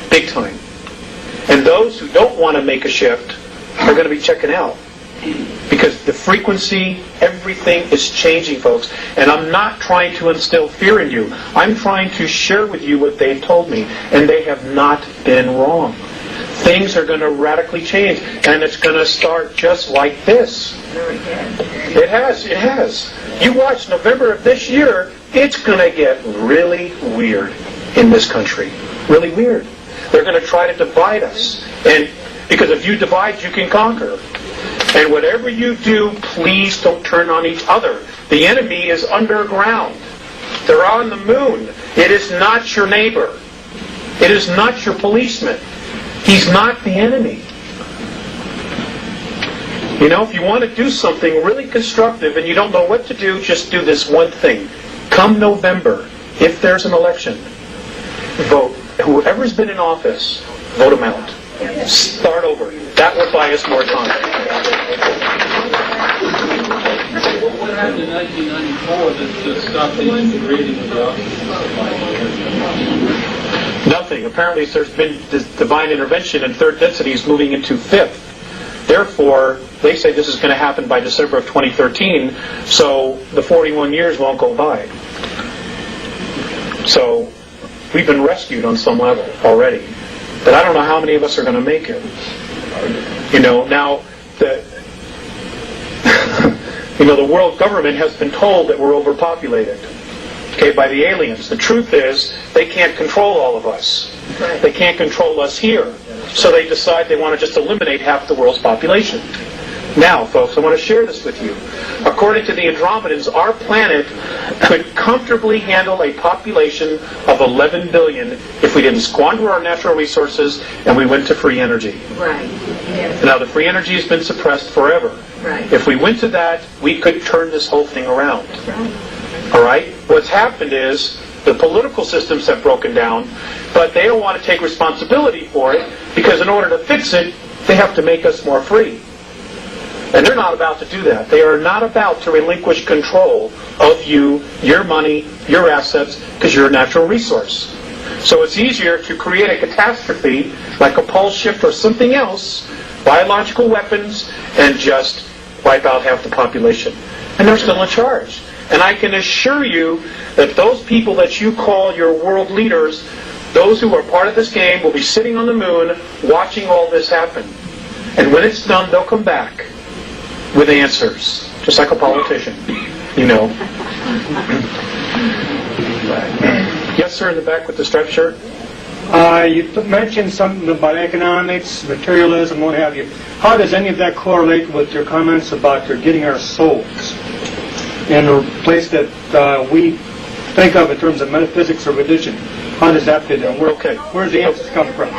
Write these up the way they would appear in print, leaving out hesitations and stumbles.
Big time. And those who don't want to make a shift are going to be checking out. Because the frequency, everything is changing, folks. And I'm not trying to instill fear in you. I'm trying to share with you what they've told me. And they have not been wrong. Things are going to radically change. And it's going to start just like this. It has. You watch November of this year, it's going to get really weird in this country. Really weird. They're going to try to divide us. And because if you divide, you can conquer. And whatever you do, please don't turn on each other. The enemy is underground. They're on the moon. It is not your neighbor. It is not your policeman. He's not the enemy. You know, if you want to do something really constructive and you don't know what to do, just do this one thing. Come November, if there's an election, vote. Whoever's been in office, vote them out. Start over. That will buy us more time. What happened in 1994 that stopped the integrating of the options? Nothing. Apparently there's been this divine intervention and third density is moving into fifth. Therefore, they say this is going to happen by December of 2013, so the 41 years won't go by. So we've been rescued on some level already. But I don't know how many of us are going to make it. You know, now, the world government has been told that we're overpopulated, okay, by the aliens. The truth is, they can't control all of us. They can't control us here. So they decide they want to just eliminate half the world's population. Now, folks, I want to share this with you. According to the Andromedans, our planet could comfortably handle a population of 11 billion if we didn't squander our natural resources and we went to free energy. Right. Yes. Now, the free energy has been suppressed forever. Right. If we went to that, we could turn this whole thing around. Right. All right? What's happened is the political systems have broken down, but they don't want to take responsibility for it because in order to fix it, they have to make us more free. And they're not about to do that. They are not about to relinquish control of you, your money, your assets, because you're a natural resource. So it's easier to create a catastrophe, like a pole shift or something else, biological weapons, and just wipe out half the population. And they're still in charge. And I can assure you that those people that you call your world leaders, those who are part of this game, will be sitting on the moon watching all this happen. And when it's done, they'll come back with answers, just like a politician, you know. Yes, sir, in the back with the striped shirt. You mentioned something about economics, materialism, what have you. How does any of that correlate with your comments about getting our souls in a place that we think of in terms of metaphysics or religion? How does that fit in? Where's the answers come from?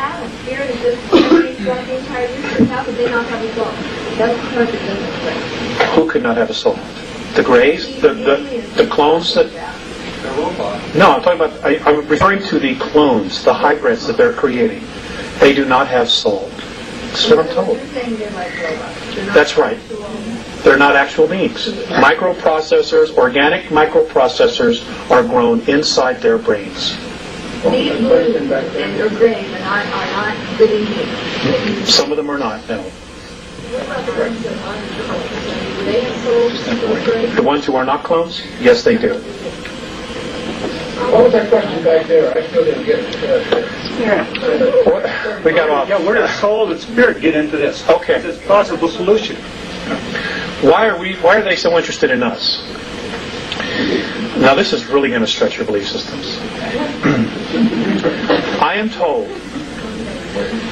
Who could not have a soul? The Greys? The clones that... No, I'm talking about... I'm referring to the clones, the hybrids that they're creating. They do not have soul. That's what I'm told. That's right. They're not actual beings. Microprocessors, organic microprocessors are grown inside their brains. These moons and their brains are not living beings. Some of them are not, no. The ones who are not clones? Yes, they do. What was that question back there? I still didn't get it. We got off. Yeah, where does soul and spirit get into this? Okay. It's a possible solution. Why are they so interested in us? Now this is really going to stretch your belief systems. I am told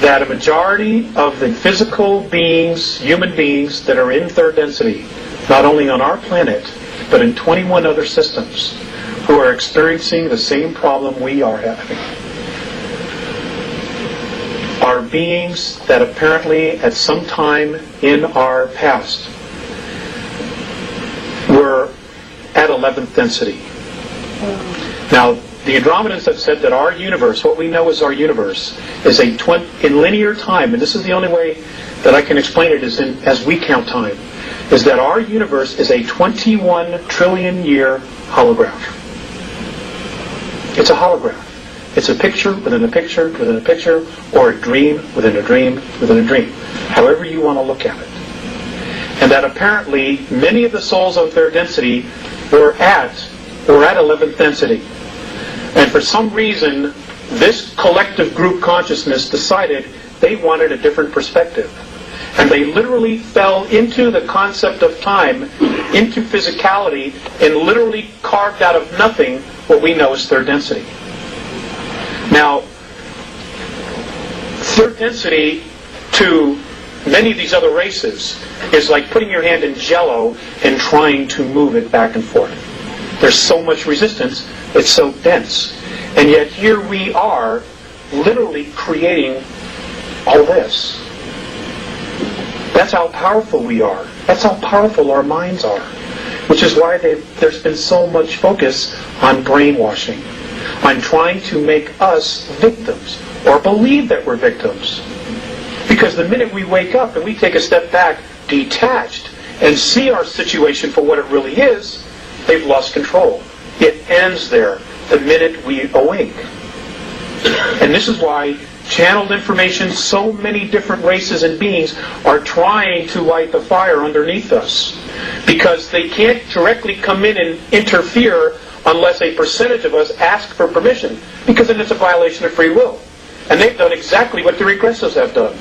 that a majority of the physical beings, human beings that are in third density, not only on our planet, but in 21 other systems, who are experiencing the same problem we are having, are beings that apparently at some time in our past were at 11th density. Now, the Andromedans have said that our universe, what we know as our universe, is in linear time, and this is the only way that I can explain it is as we count time, is that our universe is a 21 trillion year holograph. It's a holograph. It's a picture within a picture within a picture, or a dream within a dream within a dream, however you want to look at it. And that apparently many of the souls of third density were at 11th density. And for some reason, this collective group consciousness decided they wanted a different perspective. And they literally fell into the concept of time, into physicality, and literally carved out of nothing what we know as third density. Now, third density to many of these other races is like putting your hand in Jell-O and trying to move it back and forth. There's so much resistance, it's so dense. And yet here we are literally creating all this. That's how powerful we are. That's how powerful our minds are. Which is why there's been so much focus on brainwashing, on trying to make us victims, or believe that we're victims. Because the minute we wake up and we take a step back, detached, and see our situation for what it really is, they've lost control. It ends there the minute we awake. And this is why channeled information, so many different races and beings are trying to light the fire underneath us. Because they can't directly come in and interfere unless a percentage of us ask for permission. Because then it's a violation of free will. And they've done exactly what the regressives have done.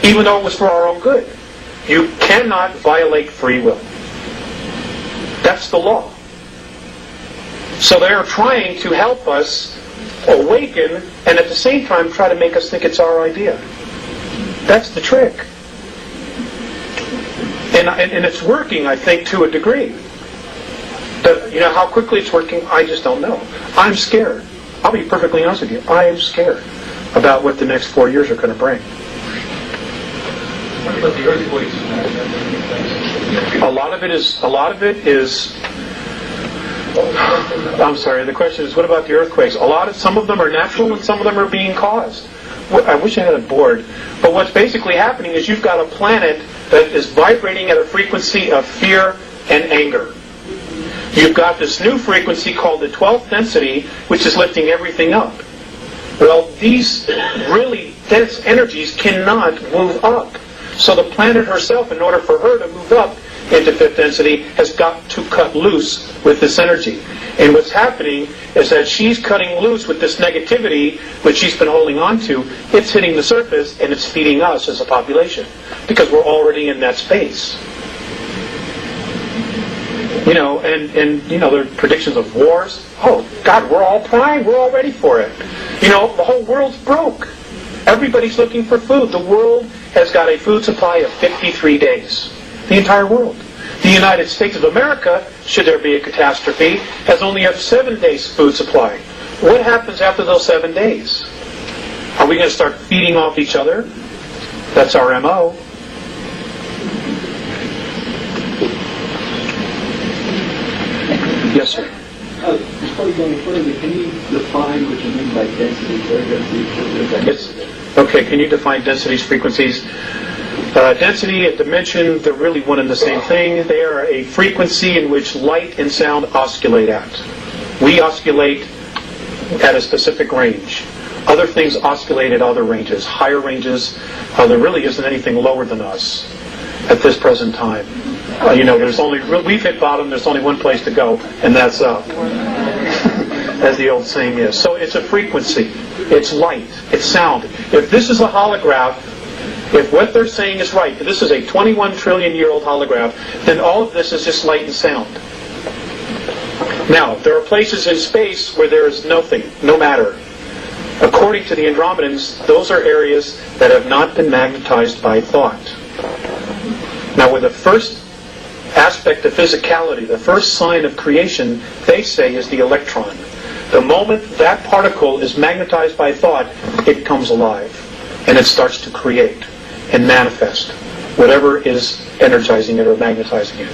Even though it was for our own good. You cannot violate free will. That's the law. So they are trying to help us awaken and at the same time try to make us think it's our idea. That's the trick. And it's working, I think, to a degree. But, how quickly it's working, I just don't know. I'm scared. I'll be perfectly honest with you. I am scared about what the next 4 years are going to bring. What about the earthquakes? A lot of it is. I'm sorry. The question is, what about the earthquakes? Some of them are natural, and some of them are being caused. I wish I had a board. But what's basically happening is you've got a planet that is vibrating at a frequency of fear and anger. You've got this new frequency called the 12th density, which is lifting everything up. Well, these really dense energies cannot move up. So the planet herself, in order for her to move up into 5th density, has got to cut loose with this energy. And what's happening is that she's cutting loose with this negativity, which she's been holding on to. It's hitting the surface, and it's feeding us as a population, because we're already in that space. There are predictions of wars. Oh, God, we're all primed. We're all ready for it. The whole world's broke. Everybody's looking for food. The world has got a food supply of 53 days. The entire world. The United States of America, should there be a catastrophe, has only a 7 days food supply. What happens after those 7 days? Are we going to start feeding off each other? That's our MO. Yes, sir. Before you go any further, can you define what you mean by density? Yes. Okay, can you define densities, frequencies? Density and dimension, they're really one and the same thing. They are a frequency in which light and sound oscillate at. We oscillate at a specific range. Other things oscillate at other ranges, higher ranges. There really isn't anything lower than us at this present time. We've hit bottom, there's only one place to go, and that's up. As the old saying is. So it's a frequency. It's light. It's sound. If this is a holograph, if what they're saying is right, if this is a 21 trillion year old holograph, then all of this is just light and sound. Now, there are places in space where there is nothing, no matter. According to the Andromedans, those are areas that have not been magnetized by thought. Now, with the first aspect of physicality, the first sign of creation, they say, is the electron. The moment that particle is magnetized by thought, it comes alive. And it starts to create and manifest whatever is energizing it or magnetizing it.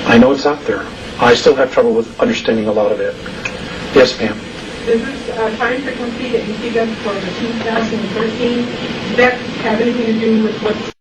I know it's out there. I still have trouble with understanding a lot of it. Yes, ma'am. Does this time frequency that you see them for the 2013, does that have anything to do with what's